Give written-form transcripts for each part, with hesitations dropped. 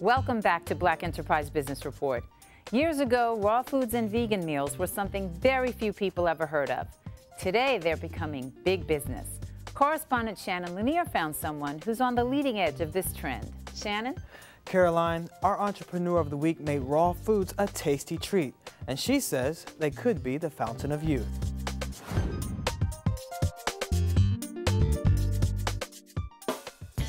Welcome back to Black Enterprise Business Report. Years ago, raw foods and vegan meals were something very few people ever heard of. Today, they're becoming big business. Correspondent Shannon Lanier found someone who's on the leading edge of this trend. Shannon? Caroline, our Entrepreneur of the Week made raw foods a tasty treat, and she says they could be the fountain of youth.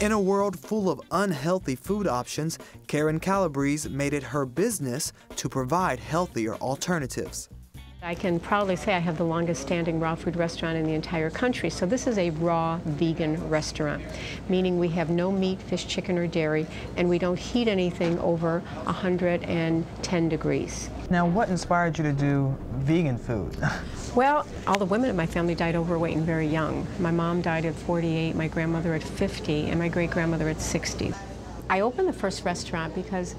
In a world full of unhealthy food options, Karyn Calabrese made it her business to provide healthier alternatives. I can proudly say I have the longest standing raw food restaurant in the entire country. So this is a raw vegan restaurant, meaning we have no meat, fish, chicken, or dairy, and we don't heat anything over 110 degrees. Now, what inspired you to do vegan food? Well, all the women in my family died overweight and very young. My mom died at 48, my grandmother at 50, and my great-grandmother at 60. I opened the first restaurant because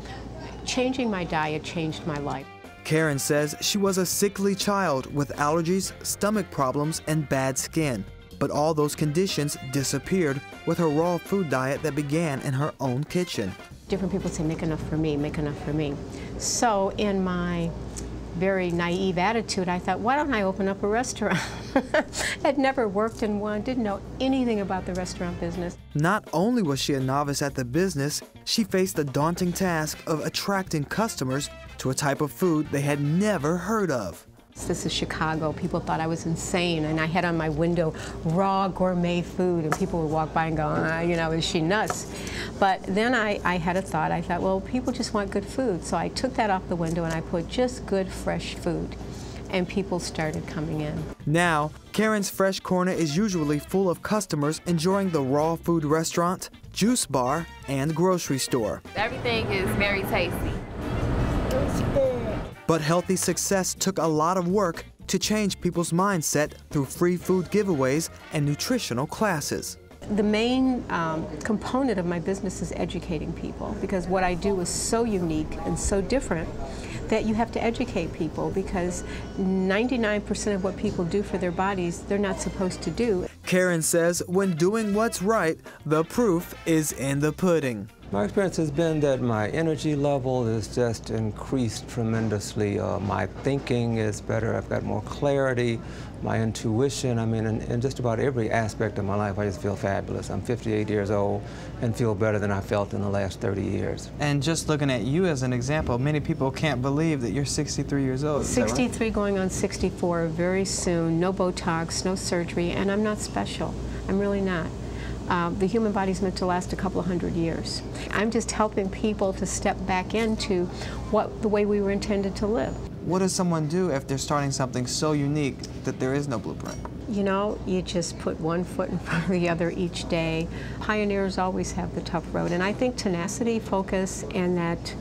changing my diet changed my life. Karyn says she was a sickly child with allergies, stomach problems, and bad skin. But all those conditions disappeared with her raw food diet that began in her own kitchen. Different people say, make enough for me, make enough for me. So in my very naive attitude, I thought, why don't I open up a restaurant? Had never worked in one, didn't know anything about the restaurant business. Not only was she a novice at the business, she faced the daunting task of attracting customers to a type of food they had never heard of. This is Chicago. People thought I was insane, and I had on my window raw gourmet food, and people would walk by and go, you know, is she nuts? But then I had a thought. I thought, well, people just want good food. So I took that off the window and I put just good, fresh food, and people started coming in. Now, Karyn's Fresh Corner is usually full of customers enjoying the raw food restaurant, juice bar, and grocery store. Everything is very tasty. But healthy success took a lot of work to change people's mindset through free food giveaways and nutritional classes. The main component of my business is educating people, because what I do is so unique and so different that you have to educate people, because 99% of what people do for their bodies, they're not supposed to do. Karyn says when doing what's right, the proof is in the pudding. My experience has been that my energy level is just increased tremendously. My thinking is better. I've got more clarity. My intuition, I mean, in just about every aspect of my life, I just feel fabulous. I'm 58 years old and feel better than I felt in the last 30 years. And just looking at you as an example, many people can't believe that you're 63 years old. 63 going on 64 very soon. No Botox, no surgery, and I'm not special. I'm really not. The human body's meant to last a couple of hundred years. I'm just helping people to step back into the way we were intended to live. What does someone do if they're starting something so unique that there is no blueprint? You know, you just put one foot in front of the other each day. Pioneers always have the tough road, and I think tenacity, focus, and that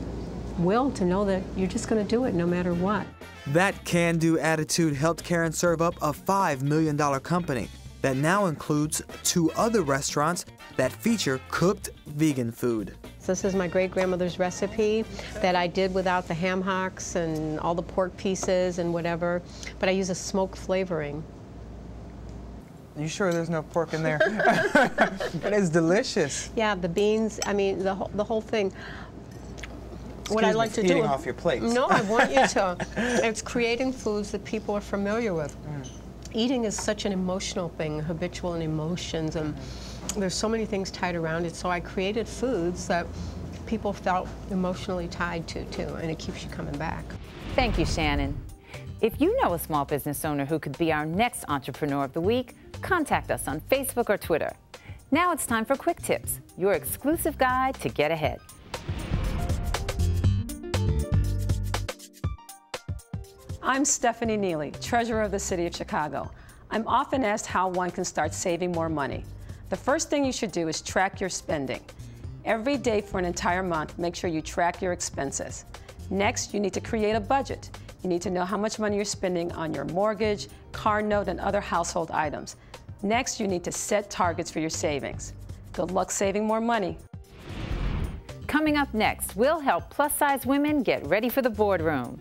will to know that you're just going to do it no matter what. That can-do attitude helped Karyn serve up a $5 million company that now includes 2 other restaurants that feature cooked vegan food. So this is my great-grandmother's recipe that I did without the ham hocks and all the pork pieces and whatever, but I use a smoked flavoring. Are you sure there's no pork in there? But it's delicious. Yeah, the beans, I mean, the whole thing. What I like to do... Eating off your plates. No, I want you to. It's creating foods that people are familiar with. Eating is such an emotional thing, habitual and emotions, and there's so many things tied around it. So I created foods that people felt emotionally tied to too, and it keeps you coming back. Thank you, Shannon. If you know a small business owner who could be our next Entrepreneur of the Week, contact us on Facebook or Twitter. Now it's time for Quick Tips, your exclusive guide to get ahead. I'm Stephanie Neely, Treasurer of the City of Chicago. I'm often asked how one can start saving more money. The first thing you should do is track your spending. Every day for an entire month, make sure you track your expenses. Next, you need to create a budget. You need to know how much money you're spending on your mortgage, car note, and other household items. Next, you need to set targets for your savings. Good luck saving more money. Coming up next, we'll help plus-size women get ready for the boardroom.